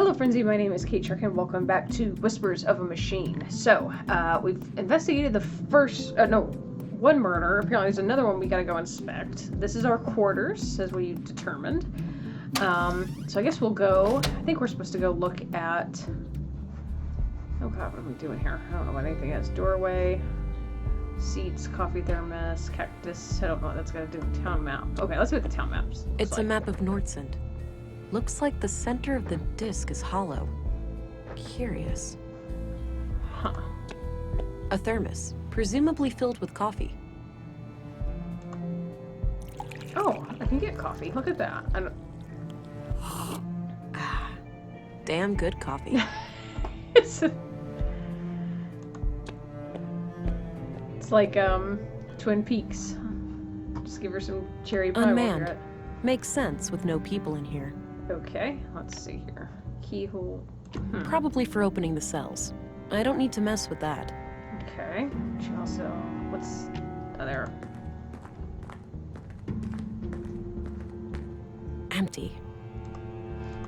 Hello frenzy, my name is kateshark and welcome back to Whispers of a Machine. So, we've investigated the first, one murder. Apparently there's another one we gotta go inspect. This is our quarters, as we determined. So I guess we'll go, I think we're supposed to go look at, oh god, what are we doing here? I don't know what anything is. Doorway, seats, coffee thermos, cactus, I don't know what that's gonna do. Town map. Okay, let's look at the town maps. It's a map of Nordsund. Looks like the center of the disc is hollow. Curious. Huh. A thermos, presumably filled with coffee. Oh, I can get coffee. Look at that. Damn good coffee. It's like, Twin Peaks. Just give her some cherry pie. Unmanned. Makes sense with no people in here. Okay, let's see here. Keyhole. Probably for opening the cells. I don't need to mess with that. Okay. She also, what's, oh, there. Empty.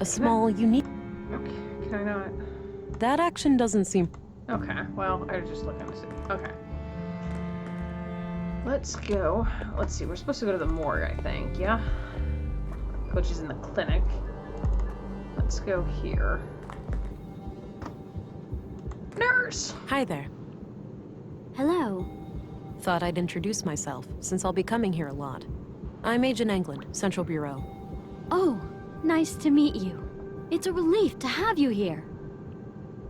A small, unique... Okay, can I not? That action doesn't seem... Okay, well, I was just looking to see. Okay. Let's go. Let's see, we're supposed to go to the morgue, I think, yeah? Which is in the clinic. Let's go here. Nurse! Hi there. Hello. Thought I'd introduce myself, since I'll be coming here a lot. I'm Agent England, Central Bureau. Oh, nice to meet you. It's a relief to have you here.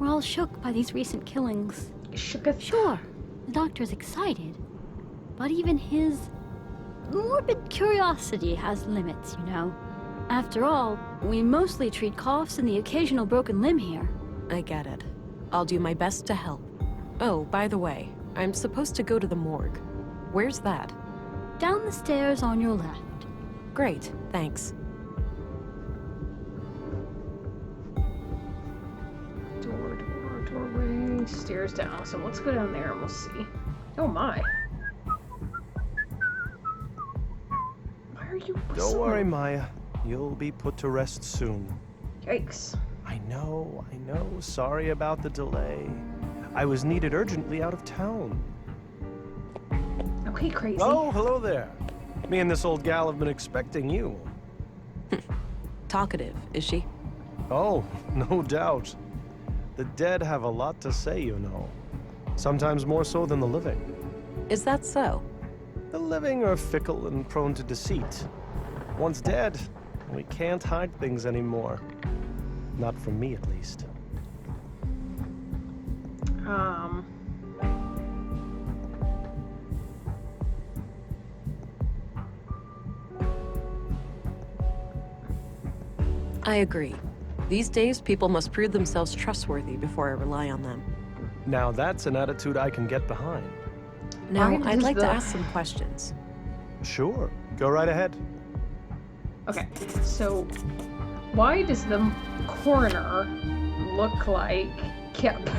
We're all shook by these recent killings. Shooketh. Sure, the doctor's excited. But even his morbid curiosity has limits, you know. After all, we mostly treat coughs and the occasional broken limb here. I get it. I'll do my best to help. Oh, by the way, I'm supposed to go to the morgue. Where's that? Down the stairs on your left. Great, thanks. Doorway, stairs down. So let's go down there and we'll see. Oh my. Why are you whistling? Don't worry, Maya. You'll be put to rest soon. Yikes. I know. Sorry about the delay. I was needed urgently out of town. Okay, crazy. Oh, hello there. Me and this old gal have been expecting you. Talkative, is she? Oh, no doubt. The dead have a lot to say, you know. Sometimes more so than the living. Is that so? The living are fickle and prone to deceit. Once dead, we can't hide things anymore. Not from me, at least. I agree. These days, people must prove themselves trustworthy before I rely on them. Now that's an attitude I can get behind. Now, Why I'd does like the- to ask some questions. Sure, go right ahead. Okay, so why does the coroner look like Kip?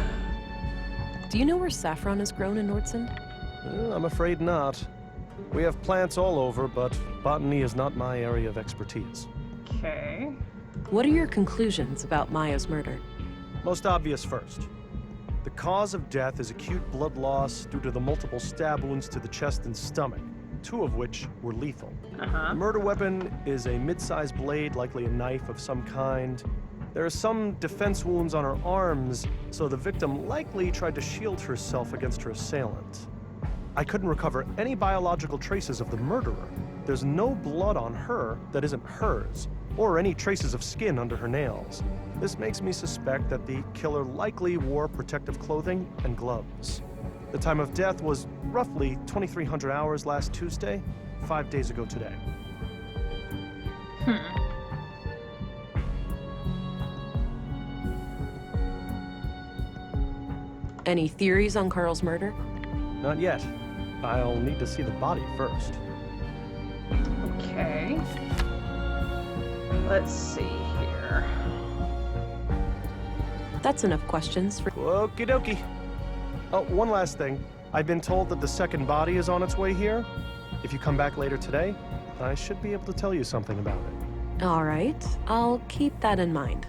Do you know where saffron is grown in Nordsund? I'm afraid not. We have plants all over, but botany is not my area of expertise. Okay. What are your conclusions about Maya's murder? Most obvious first. The cause of death is acute blood loss due to the multiple stab wounds to the chest and stomach, 2 of which were lethal. The murder weapon is a mid-sized blade, likely a knife of some kind. There are some defense wounds on her arms, so the victim likely tried to shield herself against her assailant. I couldn't recover any biological traces of the murderer. There's no blood on her that isn't hers, or any traces of skin under her nails. This makes me suspect that the killer likely wore protective clothing and gloves. The time of death was roughly 2300 hours last Tuesday, 5 days ago today. Any theories on Carl's murder? Not yet. I'll need to see the body first. Okay. Let's see here. That's enough questions for... Okie dokie. Oh, one last thing. I've been told that the second body is on its way here. If you come back later today, I should be able to tell you something about it. All right, I'll keep that in mind.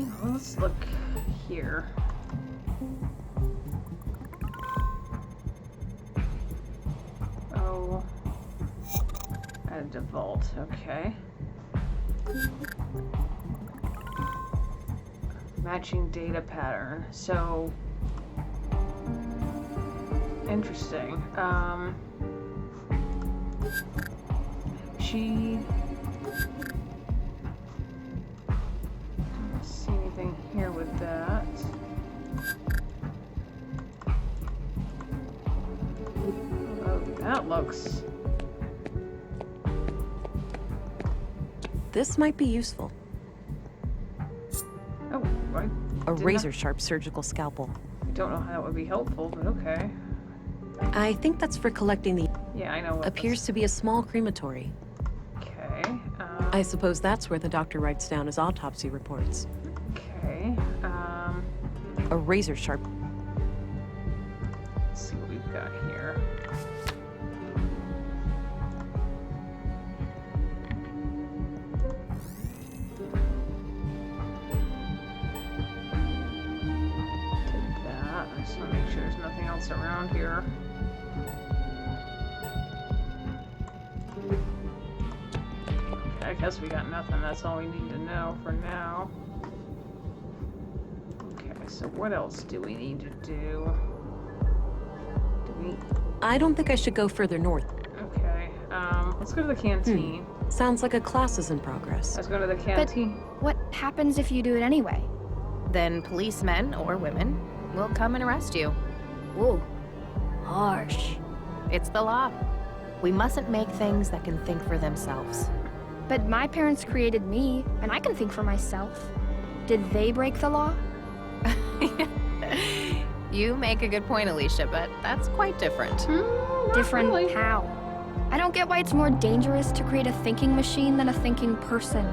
Well, let's look here. Oh. Add to vault, okay. Matching data pattern. So interesting. She don't see anything here with that. Oh, that looks. This might be useful. Oh, I A did razor-sharp surgical scalpel. I don't know how that would be helpful, but okay. I think that's for collecting the... Yeah, I know what Appears to be a small crematory. Okay. I suppose that's where the doctor writes down his autopsy reports. Okay. A razor-sharp... Let's see what we've got here. Did that. I just want to make sure there's nothing else around here. Okay, I guess we got nothing. That's all we need to know for now. Okay, so what else do we need to do? Do we... I don't think I should go further north. Okay, let's go to the canteen. Sounds like a class is in progress. Let's go to the canteen. What happens if you do it anyway? Then policemen or women will come and arrest you. Whoa. Harsh. It's the law. We mustn't make things that can think for themselves. But my parents created me, and I can think for myself. Did they break the law? You make a good point, Alicia, but that's quite different. Not Different really. how? I don't get why it's more dangerous to create a thinking machine than a thinking person.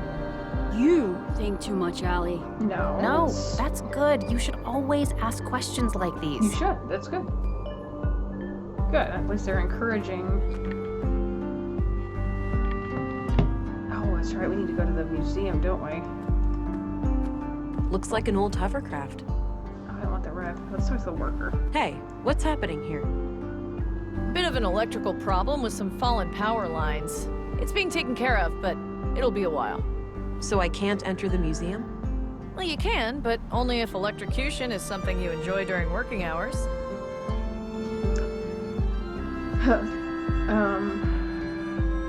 You think too much, Allie. No. No, it's- that's good. You should always ask questions like You these. should. That's good. Good. At least they're encouraging. Oh, that's right. We need to go to the museum, don't we? Looks like an old hovercraft. Oh, I don't want the red. Let's start with the worker. Hey, what's happening here? Bit of an electrical problem with some fallen power lines. It's being taken care of, but it'll be a while. So I can't enter the museum? Well, you can, but only if electrocution is something you enjoy during working hours.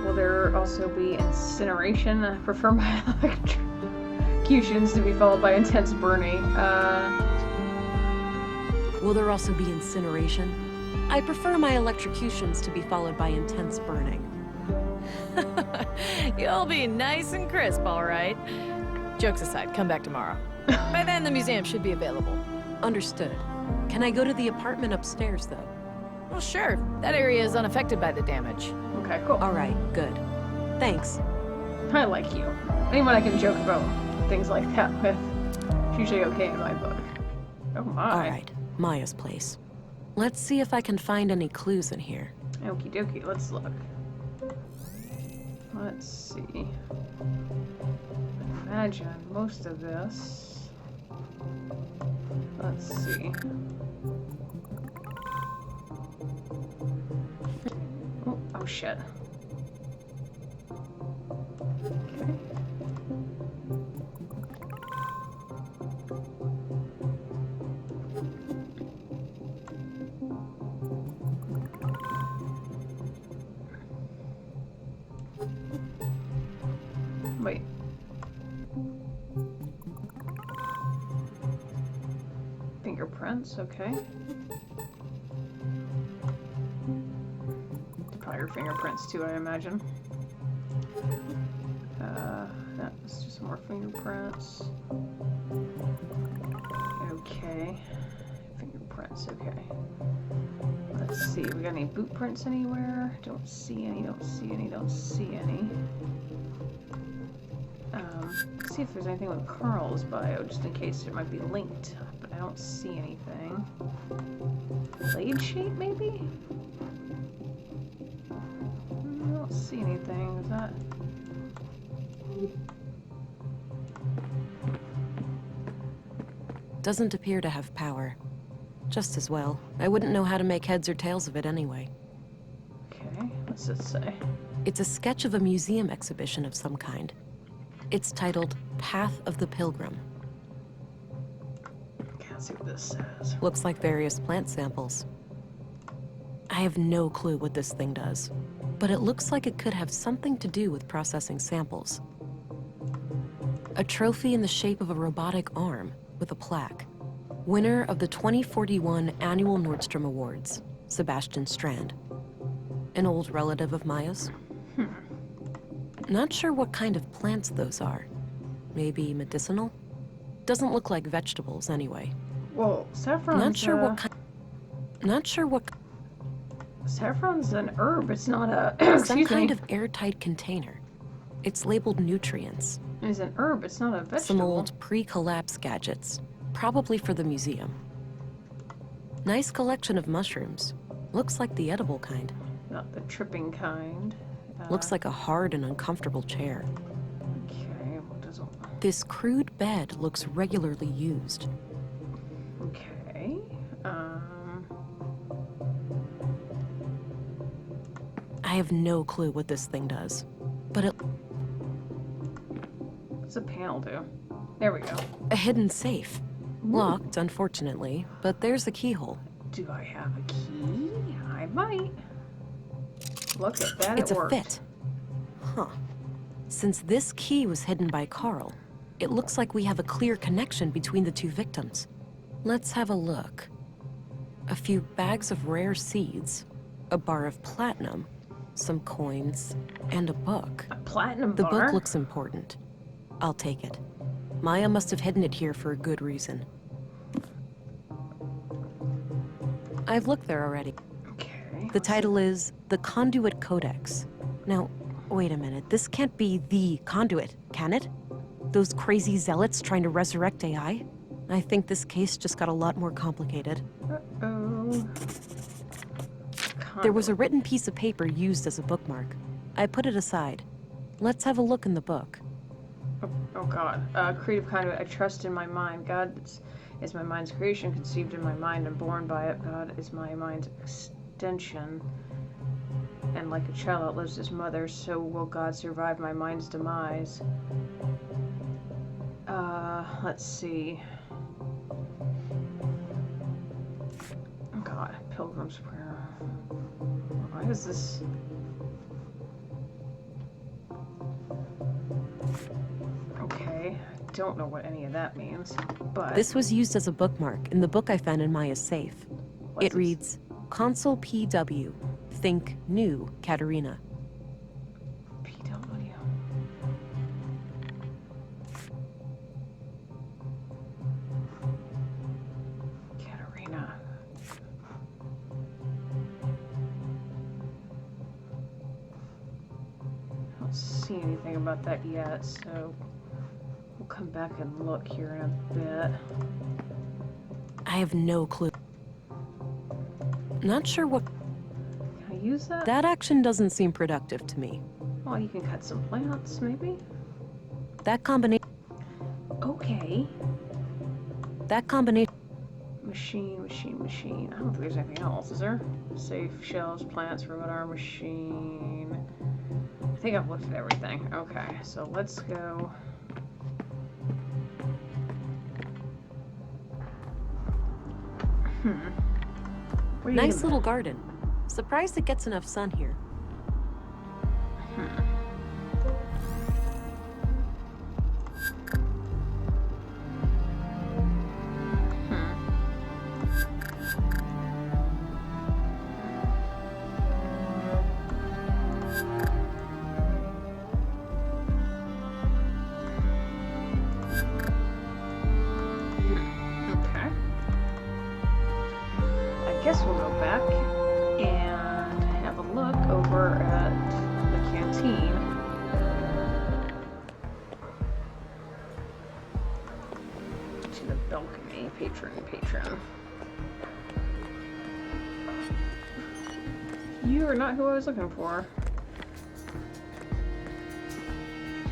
Will there also be incineration? I prefer my electrocutions to be followed by intense burning. Will there also be incineration? I prefer my electrocutions to be followed by intense burning. You'll be nice and crisp, all right. Jokes aside, come back tomorrow. By then, the museum should be available. Understood. Can I go to the apartment upstairs, though? Well, sure. That area is unaffected by the damage. Okay, cool. All right, good. Thanks. I like you. Anyone I can joke about things like that with, it's usually okay in my book. Oh my. All right, Maya's place. Let's see if I can find any clues in here. Okie dokie, let's look. Let's see. Imagine most of this. Let's see. Oh shit. Okay. Wait. Fingerprints, okay. Probably your fingerprints too, I imagine. That's just more fingerprints. Okay. Fingerprints, okay. Let's see, we got any boot prints anywhere? Don't see any, don't see any, don't see any. Let's see if there's anything with Carl's bio, just in case it might be linked, but I don't see anything. Blade shape, maybe? I don't see anything. Is that... Doesn't appear to have power. Just as well. I wouldn't know how to make heads or tails of it anyway. Okay, what's it say? It's a sketch of a museum exhibition of some kind. It's titled Path of the Pilgrim. Can't see what this says. Looks like various plant samples. I have no clue what this thing does, but it looks like it could have something to do with processing samples. A trophy in the shape of a robotic arm with a plaque. Winner of the 2041 Annual Nordstrom Awards, Sebastian Strand. An old relative of Maya's. Not sure what kind of plants those are. Maybe medicinal? Doesn't look like vegetables anyway. Well, saffron's Not sure what kind. Not sure what. Saffron's an herb. It's not a Some excuse kind me. of airtight container. It's labeled nutrients. It's an herb. It's not a vegetable. Some old pre-collapse gadgets, probably for the museum. Nice collection of mushrooms. Looks like the edible kind. Not the tripping kind. Looks like a hard and uncomfortable chair. Okay, what does it? This crude bed looks regularly used. Okay. I have no clue what this thing does, but What's the panel do? There we go. a hidden safe. Locked, unfortunately, but there's a keyhole. Do I have a key? I might. Look at that, It's it a worked. fit. Huh. Since this key was hidden by Carl, it looks like we have a clear connection between the two victims. Let's have a look. A few bags of rare seeds, a bar of platinum, some coins, and a book. A platinum The bar? book looks important. I'll take it. Maya must have hidden it here for a good reason. I've looked there already. Okay. The title is The Conduit Codex. Now, wait a minute. This can't be the conduit, can it? Those crazy zealots trying to resurrect AI? I think this case just got a lot more complicated. Uh-oh. There was a written piece of paper used as a bookmark. I put it aside. Let's have a look in the book. Oh God. Creative conduit. I trust in my mind. God is my mind's creation, conceived in my mind and born by it. God is my mind's extension. And like a child outlives his mother, so will God survive my mind's demise. Let's see. Oh God, Pilgrim's Prayer. Why is this? Okay, I don't know what any of that means, but... This was used as a bookmark in the book I found in Maya's safe. What's It this? reads, Consul PW, Think New, Katerina. PW. Katerina. I don't see anything about that yet, so we'll come back and look here in a bit. I have no clue. Not sure what... Can I use that? That action doesn't seem productive to me. Well, you can cut some plants, maybe? That combination... Okay. That combination... Machine. I don't think there's anything else, is there? Safe, shelves, plants, robot arm, machine. I think I've looked at everything. Okay, so let's go. What do you Nice think little about- garden. Surprised it gets enough sun here. Okay. I guess we'll go back and have a look over at the canteen. To the balcony, patron. You are not who I was looking for.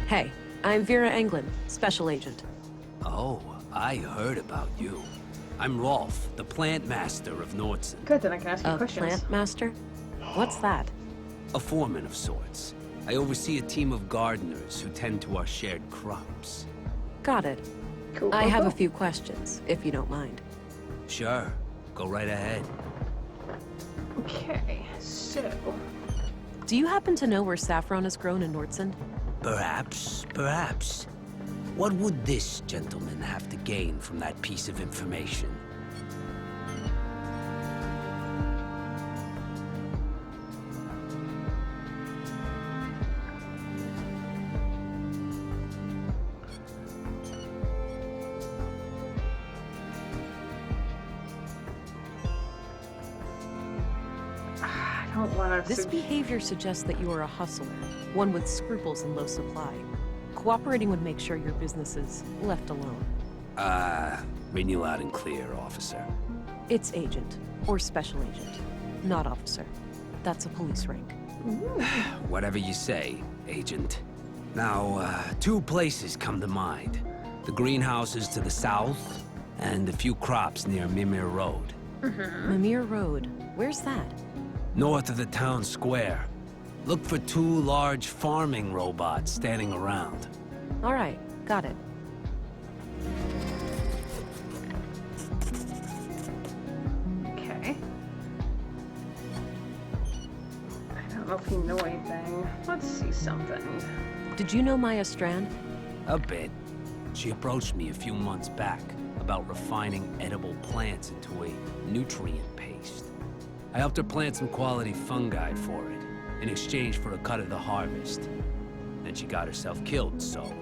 Hey, I'm Vera Englund, Special Agent. Oh, I heard about you. I'm Rolf, the plant master of Nordson. Good, then I can ask you A questions. plant master? What's that? A foreman of sorts. I oversee a team of gardeners who tend to our shared crops. Got it. Cool. I have a cool. few questions, if you don't mind. Sure, go right ahead. Okay, so Do you happen to know where saffron is grown in Nordson? Perhaps, perhaps. What would this gentleman have to gain from that piece of information? I don't want to. This behavior suggests that you are a hustler, one with scruples and low supply. Cooperating would make sure your business is left alone. Read you loud and clear, officer. It's agent, or special agent, not officer. That's a police rank. Whatever you say, agent. Now, two places come to mind. The greenhouses to the south, and a few crops near Mimir Road. Mimir Road, where's that? North of the town square. Look for two large farming robots standing around. All right, got it. Okay. I don't know if you know anything. Let's see something. Did you know Maya Strand? A bit. She approached me a few months back about refining edible plants into a nutrient paste. I helped her plant some quality fungi for it, in exchange for a cut of the harvest. Then she got herself killed, so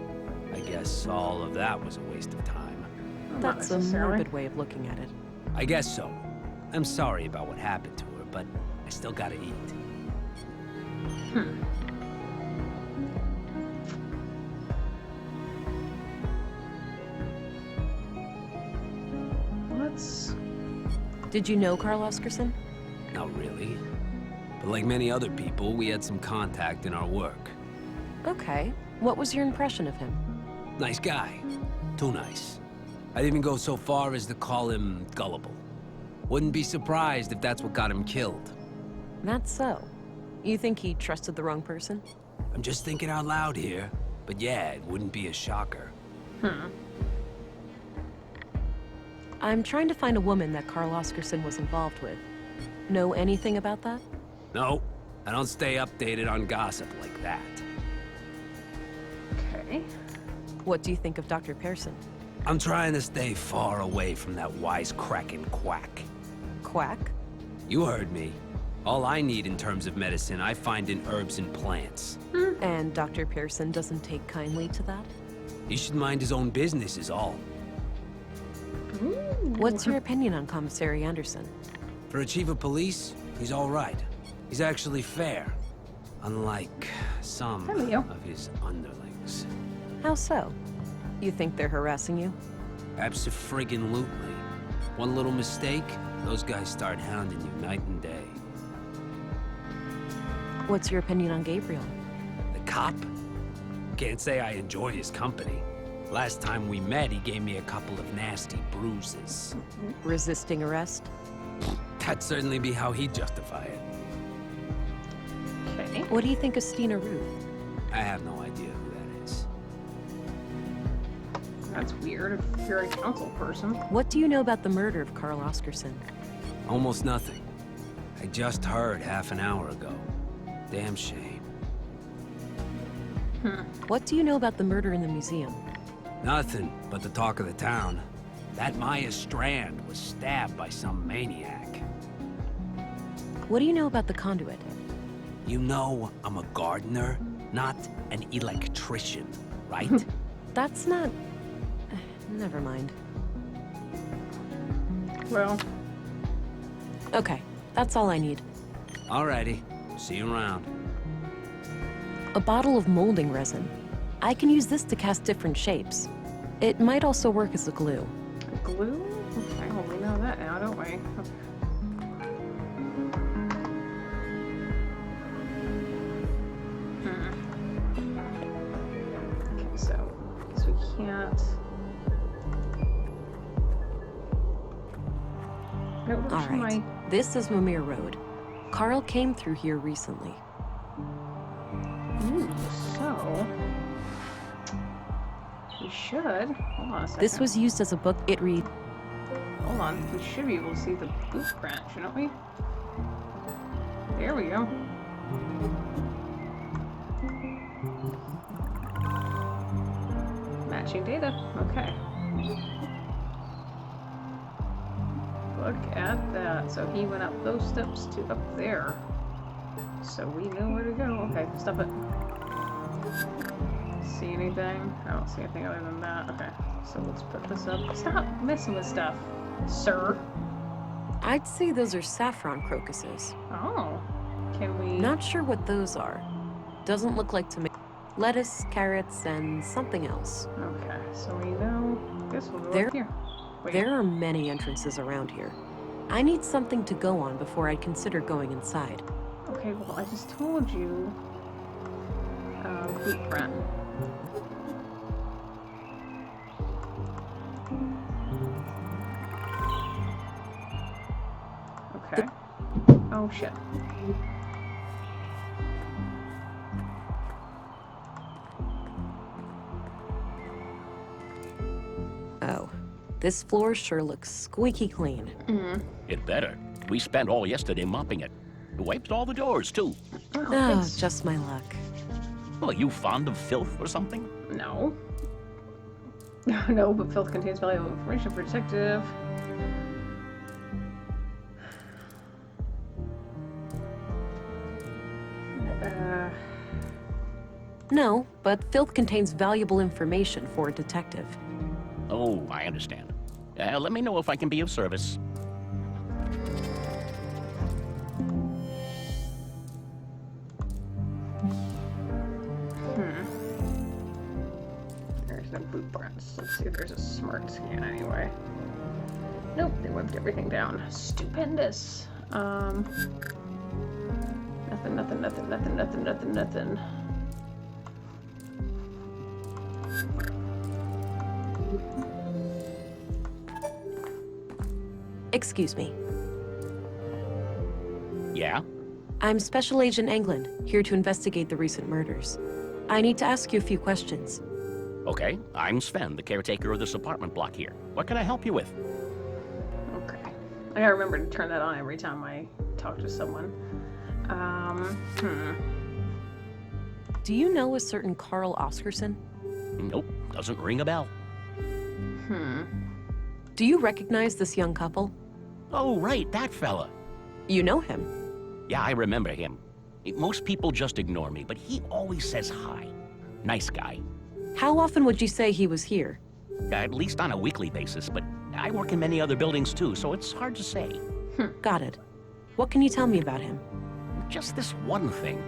I guess all of that was a waste of time. Not That's a necessarily. morbid way of looking at it. I guess so. I'm sorry about what happened to her, but I still gotta eat. Let's. Did you know Carl Oscarson? Not really. But like many other people, we had some contact in our work. Okay. What was your impression of him? Nice guy. Too nice. I'd even go so far as to call him gullible. Wouldn't be surprised if that's what got him killed. That's so. You think he trusted the wrong person? I'm just thinking out loud here. But yeah, it wouldn't be a shocker. I'm trying to find a woman that Carl Oscarson was involved with. Know anything about that? No, I don't stay updated on gossip like that. Okay. What do you think of Dr. Pearson? I'm trying to stay far away from that wisecracking quack. Quack? You heard me. All I need in terms of medicine, I find in herbs and plants. And Dr. Pearson doesn't take kindly to that? He should mind his own business is all. What's your opinion on Commissary Anderson? For a chief of police, he's all right. He's actually fair. Unlike some Hello. of his underlings. How so? You think they're harassing you? Abso-friggin-lutely. One little mistake, those guys start hounding you night and day. What's your opinion on Gabriel? The cop? Can't say I enjoy his company. Last time we met, he gave me a couple of nasty bruises. Resisting arrest? That'd certainly be how he'd justify it. Okay. What do you think of Stina Ruth? I have no idea who that is. That's weird if you're a council person. What do you know about the murder of Carl Oscarson? Almost nothing. I just heard half an hour ago. Damn shame. What do you know about the murder in the museum? Nothing but the talk of the town. That Maya Strand was stabbed by some maniac. What do you know about the conduit? You know I'm a gardener, not an electrician, right? That's not... Never mind. Well, Okay, that's all I need. Alrighty, see you around. A bottle of molding resin. I can use this to cast different shapes. It might also work as a glue. glue? Okay, well, we know that now, don't we? Okay. Okay, so we can't. Okay, what All direction am right. This is Mimir Road. Carl came through here recently. Ooh, so we should. Hold on a second. This was used as a book. It reads. Hold on. We should be able to see the boot print, shouldn't we? There we go. Matching data. Okay. Look at that. So he went up those steps to up there. So we know where to go. Okay, stop it. See anything? I don't see anything other than that. Okay, so let's put this up. Stop messing with stuff, sir. I'd say those are saffron crocuses. Oh, can we? Not sure what those are. Doesn't look like tomato. Lettuce, carrots, and something else. Okay, so we know. Guess we'll go There- up here. Wait. There are many entrances around here. I need something to go on before I'd consider going inside. Okay, well, I just told you. Boot print. Okay. Oh shit. Oh, this floor sure looks squeaky clean. It better. We spent all yesterday mopping it. Wiped all the doors, too. Oh, Oh, thanks. just my luck. Well, are you fond of filth or something? No. No, but filth contains valuable information for detective. No, but filth contains valuable information for a detective. Oh, I understand. Let me know if I can be of service. There's no boot prints. Let's see if there's a smart scan anyway. Nope, they wiped everything down. Stupendous. Nothing. Excuse me. Yeah? I'm Special Agent Englund, here to investigate the recent murders. I need to ask you a few questions. Okay, I'm Sven, the caretaker of this apartment block here. What can I help you with? Okay. I gotta remember to turn that on every time I talk to someone. Do you know a certain Carl Oscarson? Nope, doesn't ring a bell. Do you recognize this young couple? Oh, right, that fella. You know him. Yeah, I remember him. Most people just ignore me, but he always says hi. Nice guy. How often would you say he was here? At least on a weekly basis, but I work in many other buildings too, so it's hard to say. Got it. What can you tell me about him? Just this one thing.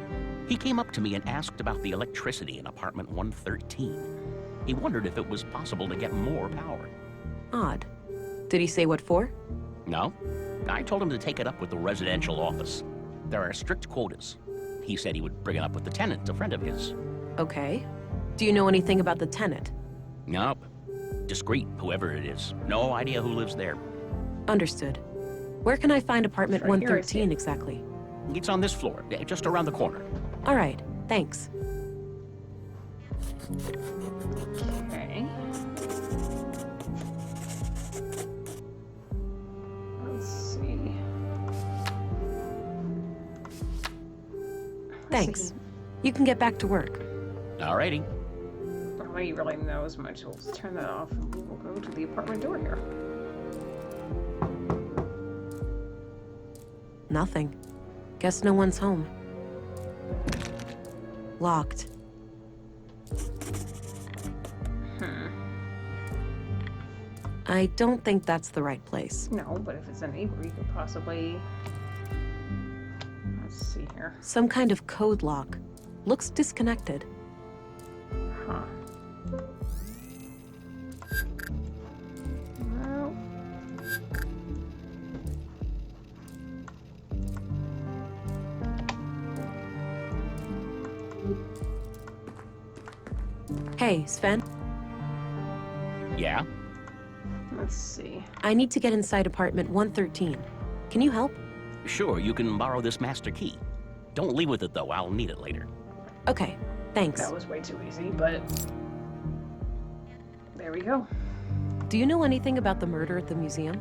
He came up to me and asked about the electricity in apartment 113. He wondered if it was possible to get more power. Odd. Did he say what for? No? I told him to take it up with the residential office. There are strict quotas. He said he would bring it up with the tenant, a friend of his. Okay. Do you know anything about the tenant? Nope. Discreet, whoever it is. No idea who lives there. Understood. Where can I find apartment Right here, I see 113 it. exactly? It's on this floor, just around the corner. All right, thanks. Okay. Let's see. Thanks. You can get back to work. Alrighty. Nobody really knows much. We'll just turn that off and we'll go to the apartment door here. Nothing. Guess no one's home. Locked. I don't think that's the right place. No, but if it's a neighbor, you could possibly... Let's see here. Some kind of code lock. Looks disconnected. Huh. Well... Hey, Sven? Yeah? Let's see. I need to get inside apartment 113. Can you help? Sure, you can borrow this master key. Don't leave with it, though. I'll need it later. Okay, thanks. That was way too easy, but there we go. Do you know anything about the murder at the museum?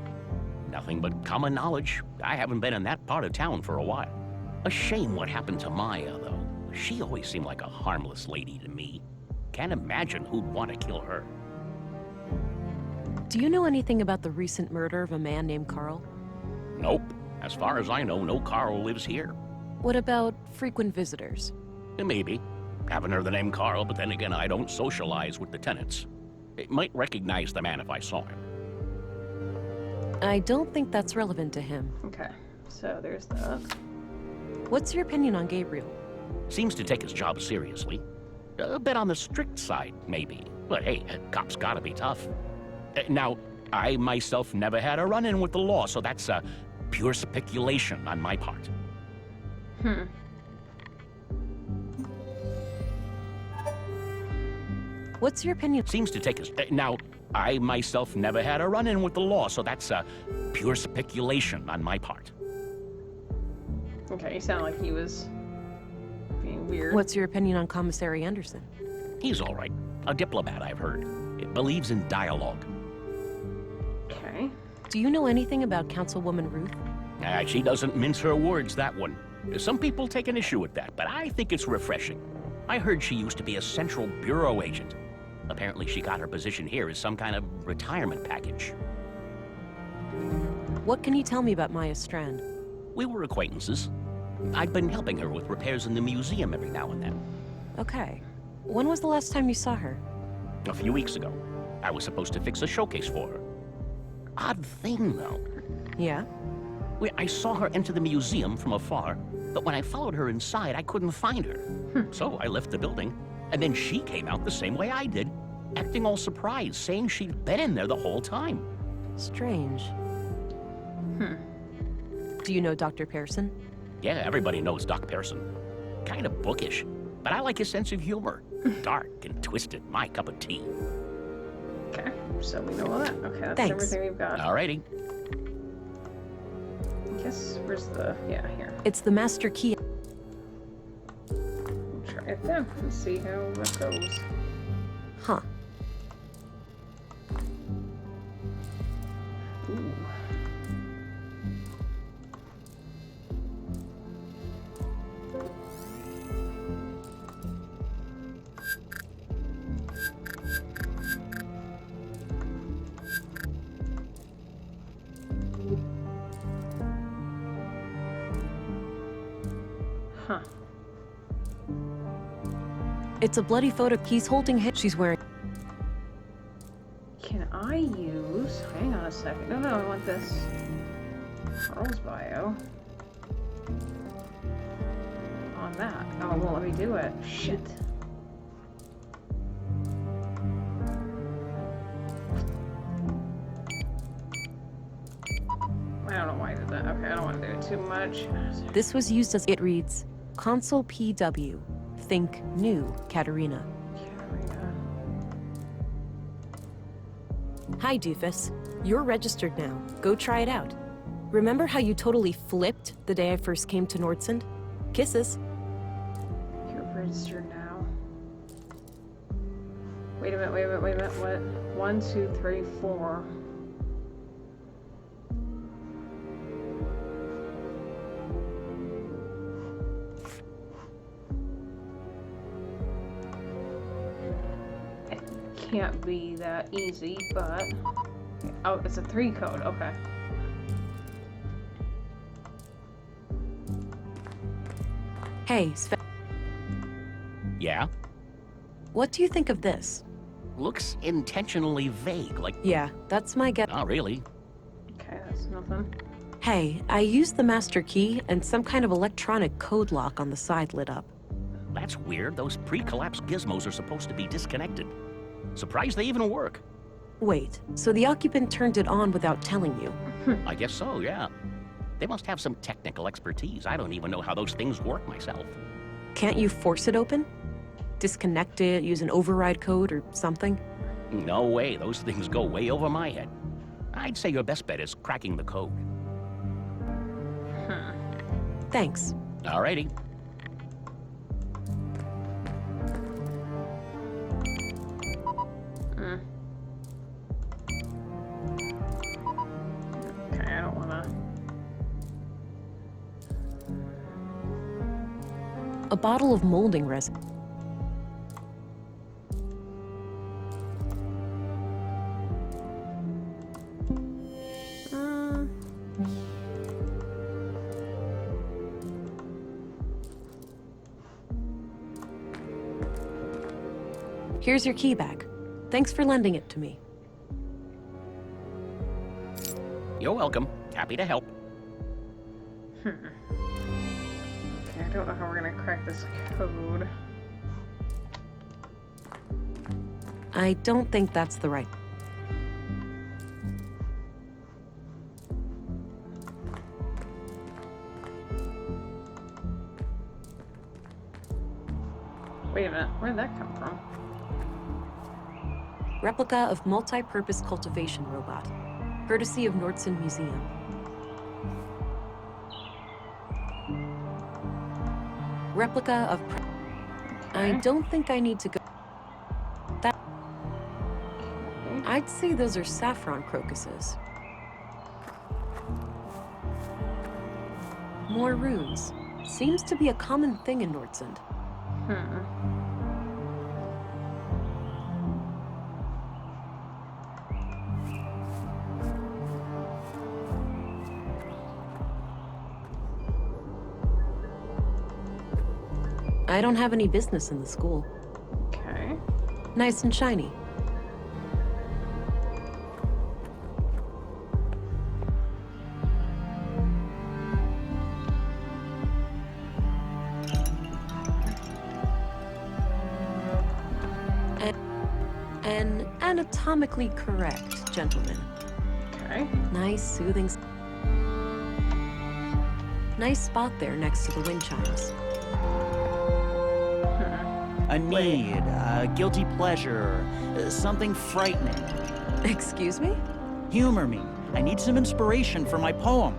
Nothing but common knowledge. I haven't been in that part of town for a while. A shame what happened to Maya, though. She always seemed like a harmless lady to me. Can't imagine who'd want to kill her. Do you know anything about the recent murder of a man named Carl? Nope. As far as I know, no Carl lives here. What about frequent visitors? Maybe. Haven't heard the name Carl, but then again, I don't socialize with the tenants. I might recognize the man if I saw him. I don't think that's relevant to him. Okay, so there's that. What's your opinion on Gabriel? Seems to take his job seriously. A bit on the strict side, maybe. But hey, a cop's gotta be tough. Now, I myself never had a run-in with the law, so that's pure speculation on my part. What's your opinion? Seems to take his... now, I myself never had a run-in with the law, so that's pure speculation on my part. Okay, you sound like he was being weird. What's your opinion on Commissary Anderson? He's all right. A diplomat, I've heard. It believes in dialogue. Okay. Do you know anything about Councilwoman Ruth? She doesn't mince her words, that one. Some people take an issue with that, but I think it's refreshing. I heard she used to be a Central Bureau agent. Apparently she got her position here as some kind of retirement package. What can you tell me about Maya Strand? We were acquaintances. I'd been helping her with repairs in the museum every now and then. Okay. When was the last time you saw her? A few weeks ago. I was supposed to fix a showcase for her. Odd thing, though. Yeah? I saw her enter the museum from afar, but when I followed her inside, I couldn't find her. So I left the building, and then she came out the same way I did, acting all surprised, saying she'd been in there the whole time. Strange. Do you know Dr. Pearson? Yeah, everybody knows Doc Pearson. Kind of bookish, but I like his sense of humor. Dark and twisted, my cup of tea. Okay, so we know all that. Okay, that's Thanks. everything we've got. Alrighty. I guess, where's the... yeah, here. It's the master key. Try it then and see how that goes. Huh. Ooh. Huh. It's a bloody photo. He's holding hit. She's wearing... Can I use... hang on a second. No, I want this. Carl's bio. On that. Oh, it won't let me do it. Shit. I don't know why I did that. Okay, I don't want to do it too much. This was used as... it reads, Console PW. Think new, Katerina. Hi, doofus. You're registered now. Go try it out. Remember how you totally flipped the day I first came to Nordsund? Kisses. You're registered now. Wait a minute, what? 1, 2, 3, 4. Can't be that easy, but... oh, it's a 3 code, okay. Hey, Yeah? what do you think of this? Looks intentionally vague, like... Yeah, that's my guess. Not really. Okay, that's nothing. Hey, I used the master key and some kind of electronic code lock on the side lit up. That's weird. Those pre-collapse gizmos are supposed to be disconnected. Surprised they even work. Wait, so the occupant turned it on without telling you? I guess so, yeah. They must have some technical expertise. I don't even know how those things work myself. Can't you force it open? Disconnect it, use an override code or something? No way. Those things go way over my head. I'd say your best bet is cracking the code. Thanks. Alrighty. Okay, I don't wanna... A bottle of molding resin. Here's your key back. Thanks for lending it to me. You're welcome. Happy to help. Okay, I don't know how we're gonna crack this code. I don't think that's the right... Wait a minute, where'd that come from? Replica of multi-purpose cultivation robot, courtesy of Nordson Museum. Replica of... I don't think I need to go... That... I'd say those are saffron crocuses. More runes. Seems to be a common thing in Nordsund. I don't have any business in the school. Okay. Nice and shiny. And anatomically correct, gentlemen. Okay. Nice, soothing... Nice spot there next to the wind chimes. A need, a guilty pleasure, something frightening. Excuse me? Humor me. I need some inspiration for my poem.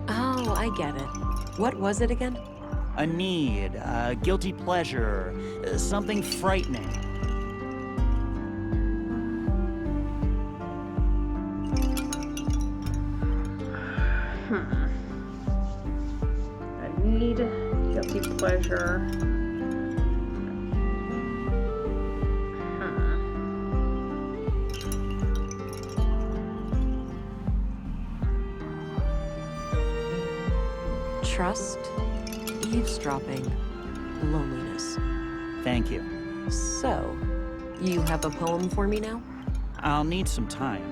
Oh, I get it. What was it again? A need, a guilty pleasure, something frightening. I need guilty pleasure. Trust, eavesdropping, loneliness. Thank you. So, you have a poem for me now? I'll need some time.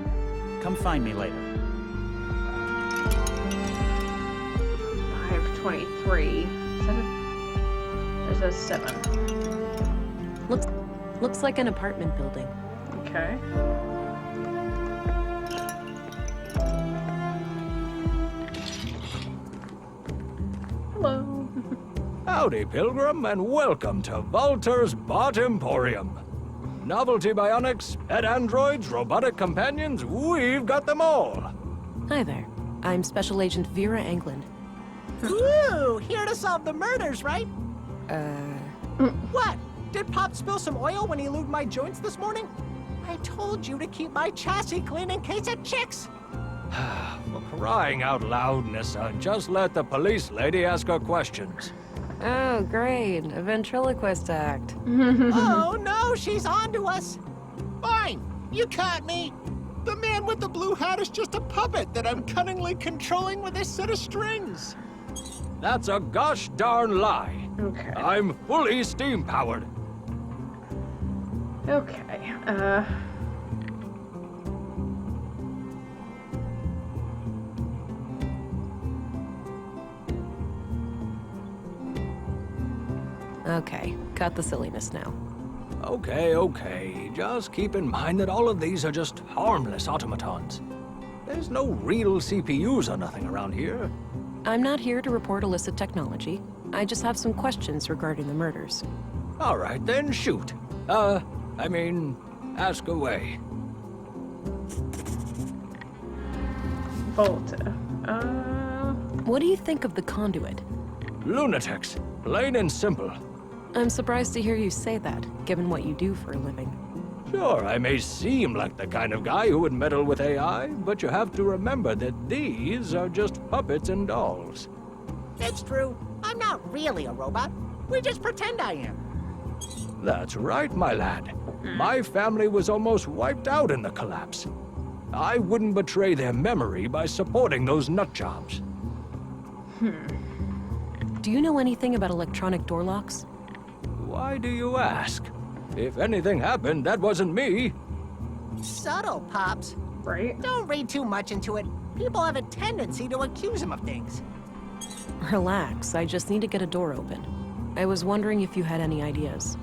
Come find me later. 523. Is that a... There's a 7. Looks like an apartment building. Okay. Hello. Howdy, Pilgrim, and welcome to Walter's Bot Emporium. Novelty bionics, pet androids, robotic companions, we've got them all. Hi there. I'm Special Agent Vera Anglin. Ooh, here to solve the murders, right? What? Did Pop spill some oil when he lubed my joints this morning? I told you to keep my chassis clean in case of chicks. For crying out loud, Nissa, just let the police lady ask her questions. Oh, great. A ventriloquist act. Oh, no, she's on to us. Fine, you caught me. The man with the blue hat is just a puppet that I'm cunningly controlling with a set of strings. That's a gosh darn lie. Okay. I'm fully steam-powered. Okay, Okay, cut the silliness now. Okay. Just keep in mind that all of these are just harmless automatons. There's no real CPUs or nothing around here. I'm not here to report illicit technology. I just have some questions regarding the murders. All right, then shoot. Ask away. Volta. What do you think of the conduit? Lunatics. Plain and simple. I'm surprised to hear you say that, given what you do for a living. Sure, I may seem like the kind of guy who would meddle with AI, but you have to remember that these are just puppets and dolls. It's true. I'm not really a robot. We just pretend I am. That's right, my lad. My family was almost wiped out in the collapse. I wouldn't betray their memory by supporting those nutjobs. Do you know anything about electronic door locks? Why do you ask? If anything happened, that wasn't me. Subtle, Pops. Right? Don't read too much into it. People have a tendency to accuse him of things. Relax, I just need to get a door open. I was wondering if you had any ideas.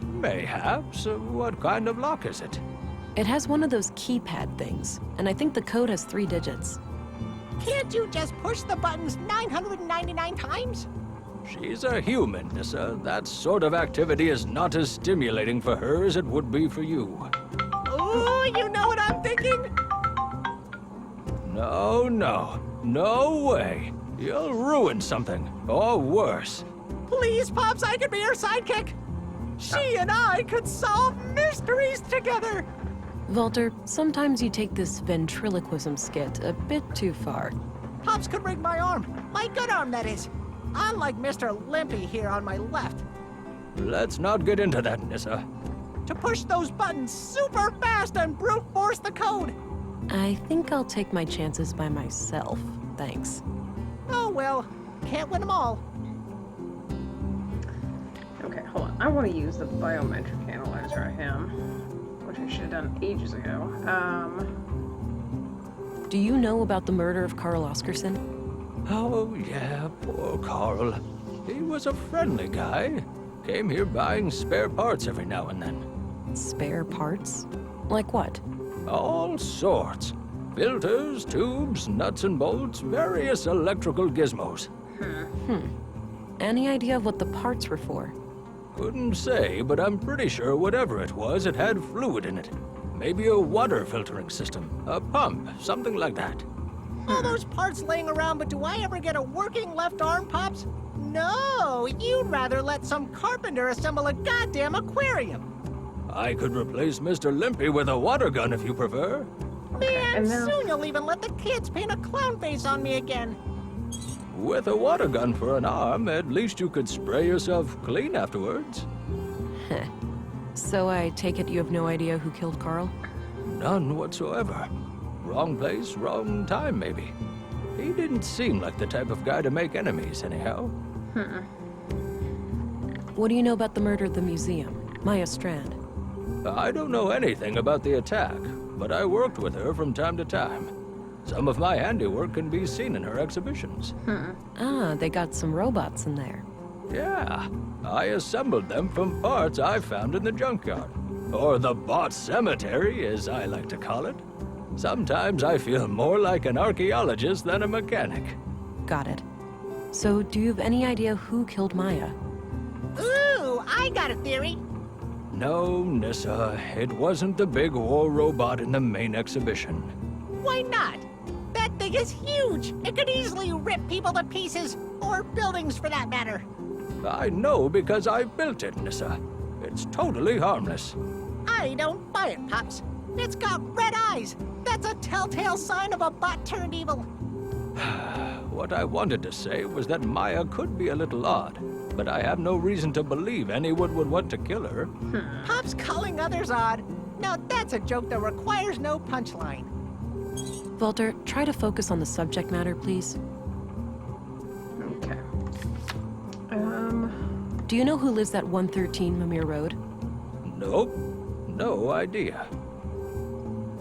Mayhaps. What kind of lock is it? It has one of those keypad things, and I think the code has 3 digits. Can't you just push the buttons 999 times? She's a human, Nissa. That sort of activity is not as stimulating for her as it would be for you. Ooh, you know what I'm thinking? No way. You'll ruin something, or worse. Please, Pops, I could be her sidekick. She and I could solve mysteries together. Walter, sometimes you take this ventriloquism skit a bit too far. Pops could rig my arm. My good arm, that is. Unlike Mr. Limpy here on my left. Let's not get into that, Nissa. To push those buttons super fast and brute force the code. I think I'll take my chances by myself, thanks. Oh well, can't win them all. Okay, hold on. I want to use the biometric analyzer I am, which I should have done ages ago. Do you know about the murder of Carl Oscarson? Oh, yeah, poor Carl. He was a friendly guy. Came here buying spare parts every now and then. Spare parts? Like what? All sorts. Filters, tubes, nuts and bolts, various electrical gizmos. Any idea of what the parts were for? Couldn't say, but I'm pretty sure whatever it was, it had fluid in it. Maybe a water filtering system, a pump, something like that. All those parts laying around, but do I ever get a working left arm, Pops? No, you'd rather let some carpenter assemble a goddamn aquarium. I could replace Mr. Limpy with a water gun if you prefer. Man, soon you'll even let the kids paint a clown face on me again. With a water gun for an arm, at least you could spray yourself clean afterwards. So I take it you have no idea who killed Carl? None whatsoever. Wrong place, wrong time, maybe. He didn't seem like the type of guy to make enemies, anyhow. What do you know about the murder of the museum, Maya Strand? I don't know anything about the attack, but I worked with her from time to time. Some of my handiwork can be seen in her exhibitions. Ah, they got some robots in there. Yeah, I assembled them from parts I found in the junkyard. Or the bot cemetery, as I like to call it. Sometimes I feel more like an archaeologist than a mechanic. Got it. So, do you have any idea who killed Maya? Ooh, I got a theory. No, Nissa, it wasn't the big war robot in the main exhibition. Why not? That thing is huge. It could easily rip people to pieces, or buildings for that matter. I know because I built it, Nissa. It's totally harmless. I don't buy it, Pops. It's got red eyes. That's a telltale sign of a bot turned evil. What I wanted to say was that Maya could be a little odd, but I have no reason to believe anyone would want to kill her. Pop's calling others odd. Now that's a joke that requires no punchline. Walter, try to focus on the subject matter, please. Okay. Do you know who lives at 113 Mimir Road? Nope. No idea.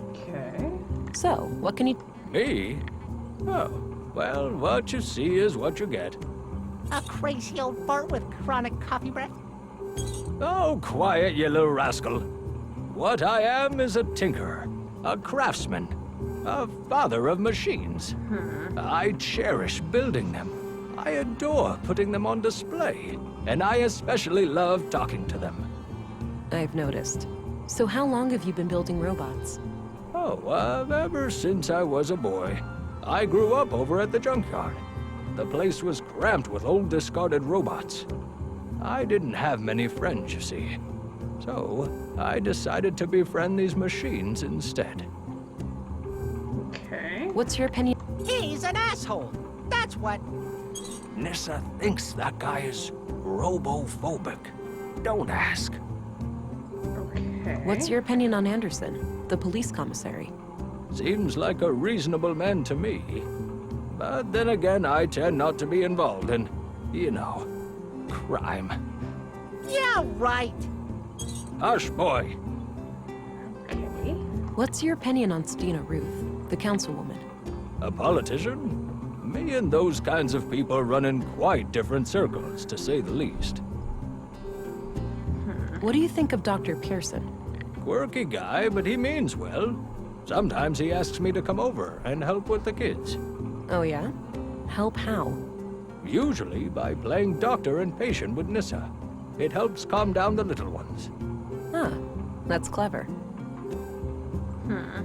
Okay. So, what can you... Me? Oh, well, what you see is what you get. A crazy old fart with chronic coffee breath? Oh, quiet, you little rascal. What I am is a tinkerer, a craftsman, a father of machines. I cherish building them. I adore putting them on display, and I especially love talking to them. I've noticed. So how long have you been building robots? Oh, ever since I was a boy. I grew up over at the junkyard. The place was cramped with old discarded robots. I didn't have many friends, you see. So, I decided to befriend these machines instead. Okay. What's your opinion? He's an asshole. That's what. Nissa thinks that guy is robophobic. Don't ask. Okay. What's your opinion on Anderson, the police commissary? Seems like a reasonable man to me. But then again, I tend not to be involved in, you know, crime. Yeah, right. Hush, boy. Okay. What's your opinion on Stina Ruth, the councilwoman? A politician? Me and those kinds of people run in quite different circles, to say the least. What do you think of Dr. Pearson? Quirky guy, but he means well. Sometimes he asks me to come over and help with the kids. Oh yeah? Help how? Usually by playing doctor and patient with Nissa. It helps calm down the little ones. Huh. That's clever.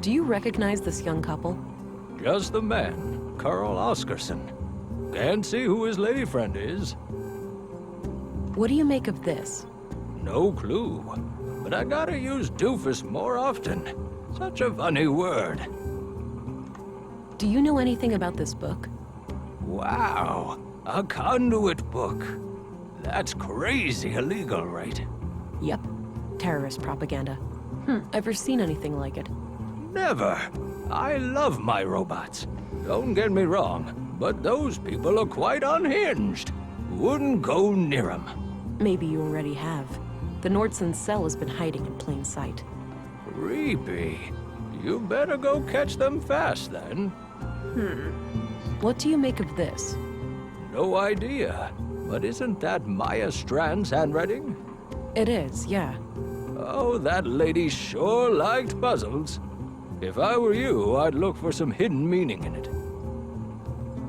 Do you recognize this young couple? Just the man, Carl Oscarson. Can't see who his lady friend is. What do you make of this? No clue. But I gotta use doofus more often. Such a funny word. Do you know anything about this book? Wow, a conduit book. That's crazy illegal, right? Yep. Terrorist propaganda. Ever seen anything like it? Never. I love my robots. Don't get me wrong, but those people are quite unhinged. Wouldn't go near them. Maybe you already have. The Nordson cell has been hiding in plain sight. Creepy. You better go catch them fast, then. What do you make of this? No idea. But isn't that Maya Strand's handwriting? It is, yeah. Oh, that lady sure liked puzzles. If I were you, I'd look for some hidden meaning in it.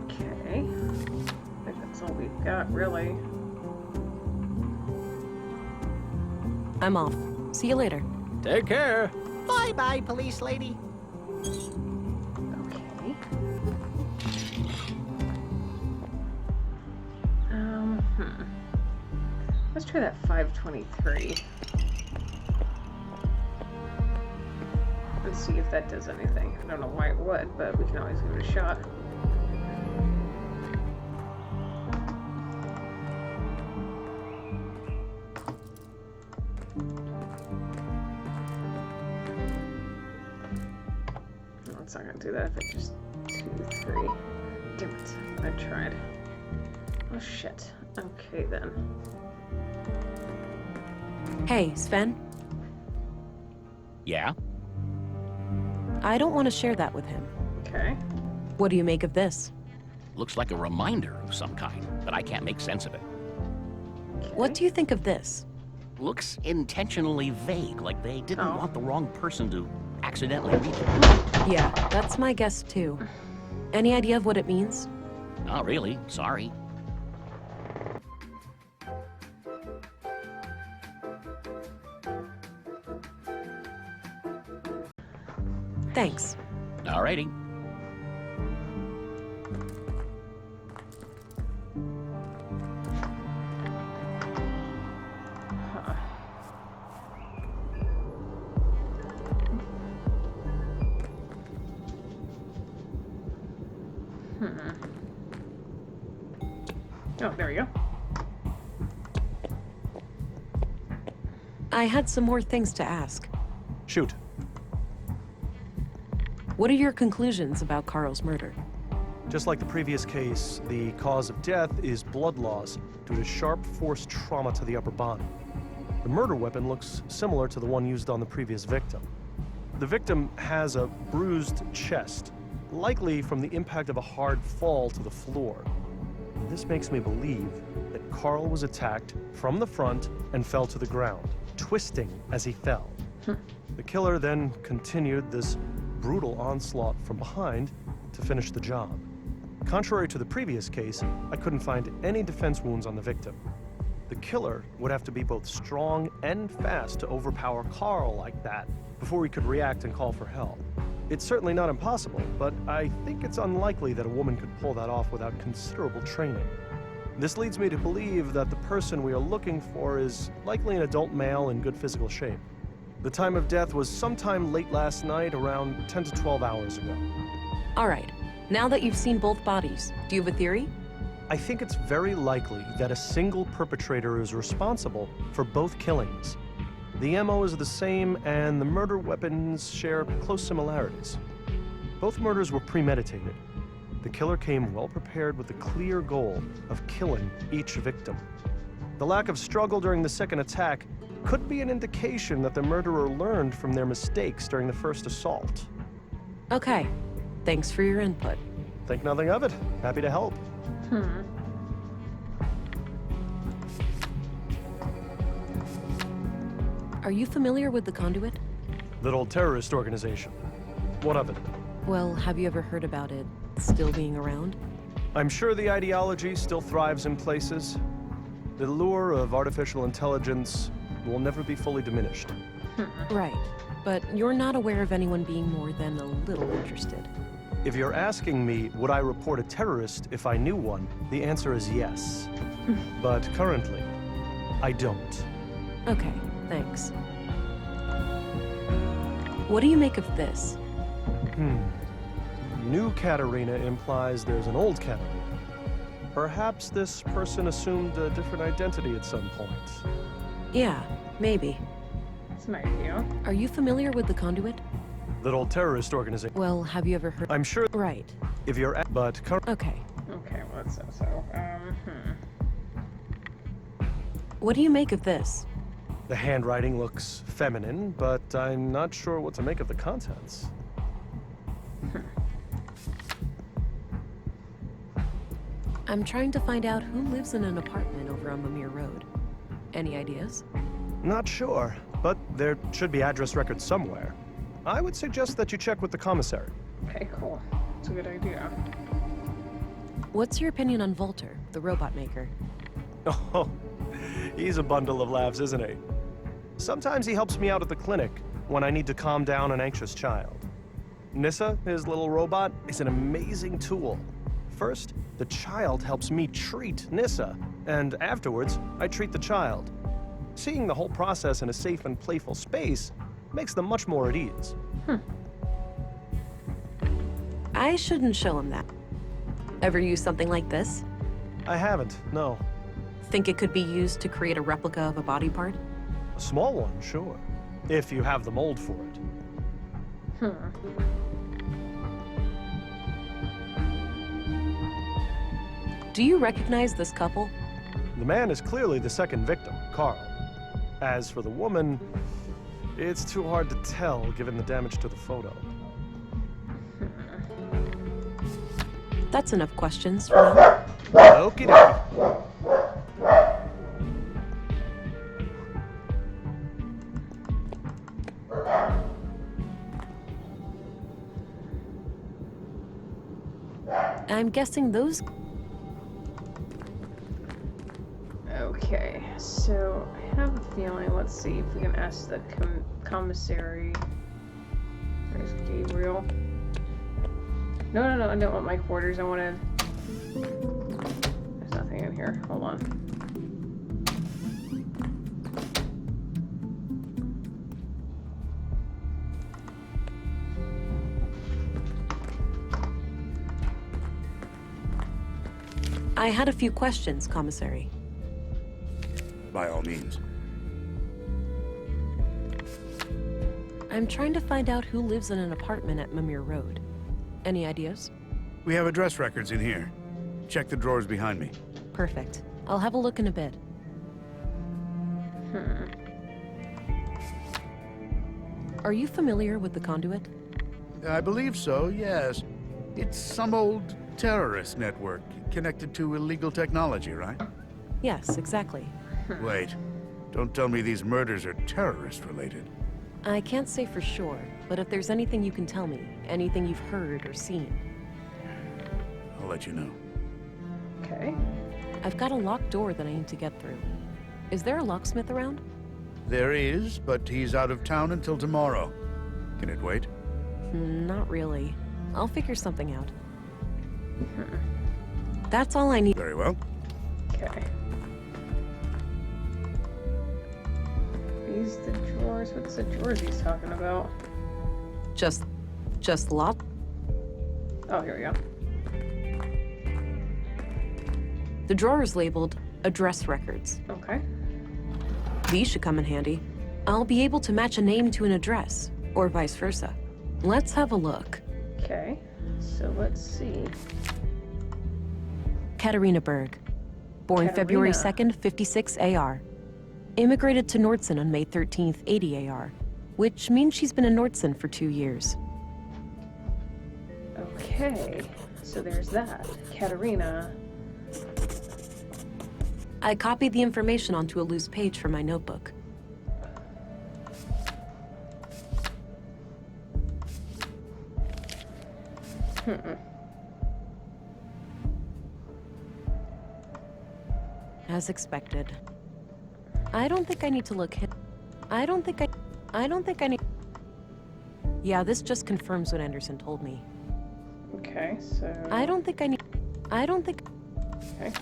Okay. I think that's all we've got, really. I'm off. See you later. Take care. Bye-bye, police lady. Okay. Let's try that 523. Let's see if that does anything. I don't know why it would, but we can always give it a shot. No, it's not gonna do that if it's just 2, 3. Damn it. I tried. Oh shit. Okay then. Hey, Sven. Yeah? I don't want to share that with him. Okay. What do you make of this? Looks like a reminder of some kind, but I can't make sense of it. What do you think of this? Looks intentionally vague, like they didn't want the wrong person to accidentally read it. Yeah, that's my guess too. Any idea of what it means? Not really, sorry. Thanks. Alrighty. Oh, there we go. I had some more things to ask. Shoot. What are your conclusions about Carl's murder? Just like the previous case, the cause of death is blood loss due to sharp force trauma to the upper body. The murder weapon looks similar to the one used on the previous victim. The victim has a bruised chest, likely from the impact of a hard fall to the floor. This makes me believe that Carl was attacked from the front and fell to the ground, twisting as he fell. The killer then continued this brutal onslaught from behind to finish the job. Contrary to the previous case, I couldn't find any defense wounds on the victim. The killer would have to be both strong and fast to overpower Carl like that before he could react and call for help. It's certainly not impossible, but I think it's unlikely that a woman could pull that off without considerable training. This leads me to believe that the person we are looking for is likely an adult male in good physical shape. The time of death was sometime late last night, around 10 to 12 hours ago. All right. Now that you've seen both bodies, do you have a theory? I think it's very likely that a single perpetrator is responsible for both killings. The MO is the same, and the murder weapons share close similarities. Both murders were premeditated. The killer came well prepared with the clear goal of killing each victim. The lack of struggle during the second attack could be an indication that the murderer learned from their mistakes during the first assault. Okay. Thanks for your input. Think nothing of it. Happy to help. Are you familiar with the Conduit? That old terrorist organization. What of it? Well, have you ever heard about it still being around? I'm sure the ideology still thrives in places. The lure of artificial intelligence will never be fully diminished. Right. But you're not aware of anyone being more than a little interested. If you're asking me, would I report a terrorist if I knew one, the answer is yes. But currently, I don't. Okay, thanks. What do you make of this? New Katerina implies there's an old Katerina. Perhaps this person assumed a different identity at some point. Yeah, maybe. That's an idea. Are you familiar with the Conduit? That old terrorist organization. Well, have you ever heard? I'm sure. Right. If you're but okay. Okay, well, that's so. What do you make of this? The handwriting looks feminine, but I'm not sure what to make of the contents. I'm trying to find out who lives in an apartment over on Mimir Road. Any ideas? Not sure, but there should be address records somewhere. I would suggest that you check with the commissary. Okay, cool. That's a good idea. What's your opinion on Volter, the robot maker? Oh, he's a bundle of laughs, isn't he? Sometimes he helps me out at the clinic when I need to calm down an anxious child. Nissa, his little robot, is an amazing tool. First, the child helps me treat Nissa, and afterwards, I treat the child. Seeing the whole process in a safe and playful space makes them much more at ease. I shouldn't show him that. Ever use something like this? I haven't, no. Think it could be used to create a replica of a body part? A small one, sure. If you have the mold for it. Do you recognize this couple? The man is clearly the second victim, Carl. As for the woman, it's too hard to tell given the damage to the photo. That's enough questions for now. Okie dokie. I'm guessing those... Okay, so I have a feeling, let's see if we can ask the commissary. There's Gabriel. No, I don't want my quarters, I wanted... There's nothing in here, hold on. I had a few questions, Commissary. By all means. I'm trying to find out who lives in an apartment at Mimir Road. Any ideas? We have address records in here. Check the drawers behind me. Perfect. I'll have a look in a bit. Are you familiar with the Conduit? I believe so, yes. It's some old terrorist network connected to illegal technology, right? Yes, exactly. Wait. Don't tell me these murders are terrorist-related. I can't say for sure, but if there's anything you can tell me, anything you've heard or seen... I'll let you know. Okay. I've got a locked door that I need to get through. Is there a locksmith around? There is, but he's out of town until tomorrow. Can it wait? Not really. I'll figure something out. That's all I need. Very well. Okay. These the drawers. What's the drawers he's talking about? Just lot. Oh, here we go. The drawer is labeled address records. Okay. These should come in handy. I'll be able to match a name to an address, or vice versa. Let's have a look. Okay. So let's see. Katarina Berg. Born Katarina. February 2nd, 56 AR. Immigrated to Nordson on May 13th, 80 AR. Which means she's been in Nordson for 2 years. Okay. So there's that. Katarina. I copied the information onto a loose page from my notebook. As expected. I don't think I need to look I don't think I need. Yeah, this just confirms what Anderson told me. Okay, so... I don't think. Okay,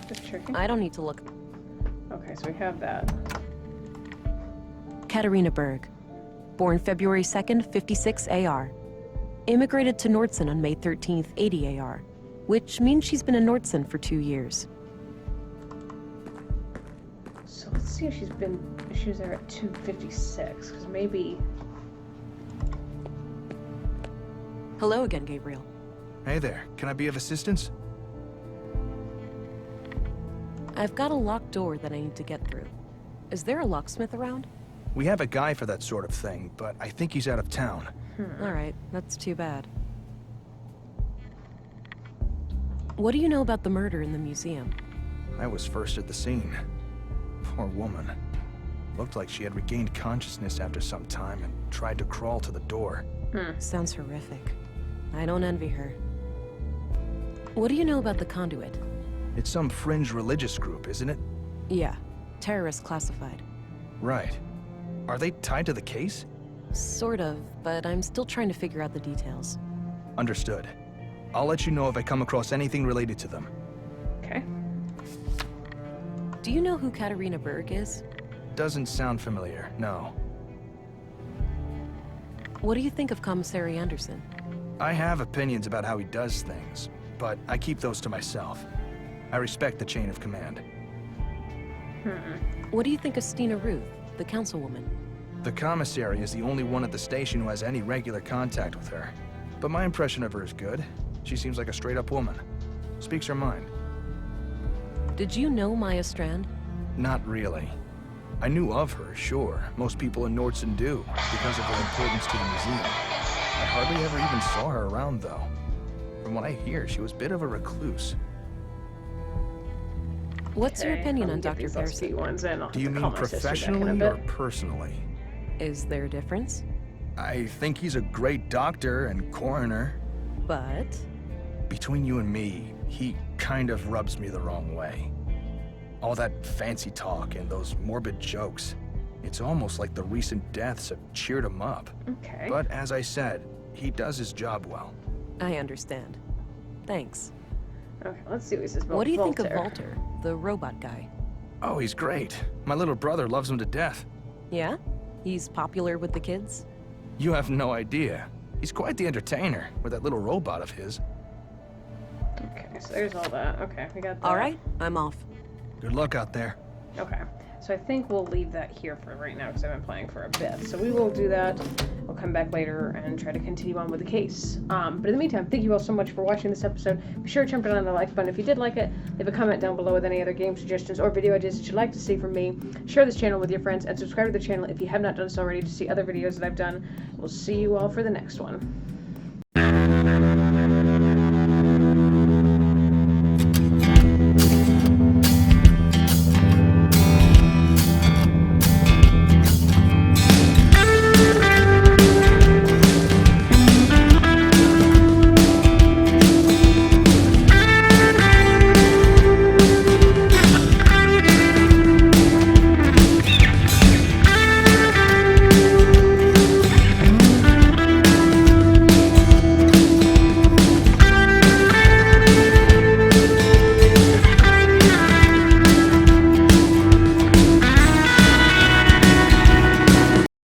just checking. I don't need to look. Okay, so we have that. Katarina Berg. Born February 2nd, 56 AR. Immigrated to Nordson on May 13th, 80 AR. Which means she's been in Nordson for 2 years. So let's see if she was there at 256, because maybe... Hello again, Gabriel. Hey there, can I be of assistance? I've got a locked door that I need to get through. Is there a locksmith around? We have a guy for that sort of thing, but I think he's out of town. Alright, that's too bad. What do you know about the murder in the museum? I was first at the scene. Poor woman. Looked like she had regained consciousness after some time and tried to crawl to the door. Sounds horrific. I don't envy her. What do you know about the Conduit? It's some fringe religious group, isn't it? Yeah, terrorist classified. Right. Are they tied to the case? Sort of, but I'm still trying to figure out the details. Understood. I'll let you know if I come across anything related to them. Okay. Do you know who Katarina Berg is? Doesn't sound familiar, no. What do you think of Commissary Anderson? I have opinions about how he does things, but I keep those to myself. I respect the chain of command. What do you think of Stina Ruth, the councilwoman? The commissary is the only one at the station who has any regular contact with her. But my impression of her is good. She seems like a straight-up woman. Speaks her mind. Did you know Maya Strand? Not really. I knew of her, sure. Most people in Nordson do, because of her importance to the museum. I hardly ever even saw her around, though. From what I hear, she was a bit of a recluse. What's your opinion on Dr. Pearson? Do you mean professionally or personally? Is there a difference? I think he's a great doctor and coroner. But? Between you and me, he kind of rubs me the wrong way. All that fancy talk and those morbid jokes. It's almost like the recent deaths have cheered him up. Okay. But as I said, he does his job well. I understand. Thanks. Okay, let's see what he says about What do you think of Voltaire. Walter, the robot guy? Oh, he's great. My little brother loves him to death. Yeah? He's popular with the kids? You have no idea. He's quite the entertainer with that little robot of his. Okay, so there's all that. Okay, we got that. All right, I'm off. Good luck out there. Okay, so I think we'll leave that here for right now because I've been playing for a bit. So we will do that. We'll come back later and try to continue on with the case. But in the meantime, thank you all so much for watching this episode. Be sure to jump down on the like button if you did like it. Leave a comment down below with any other game suggestions or video ideas that you'd like to see from me. Share this channel with your friends and subscribe to the channel if you have not done so already to see other videos that I've done. We'll see you all for the next one.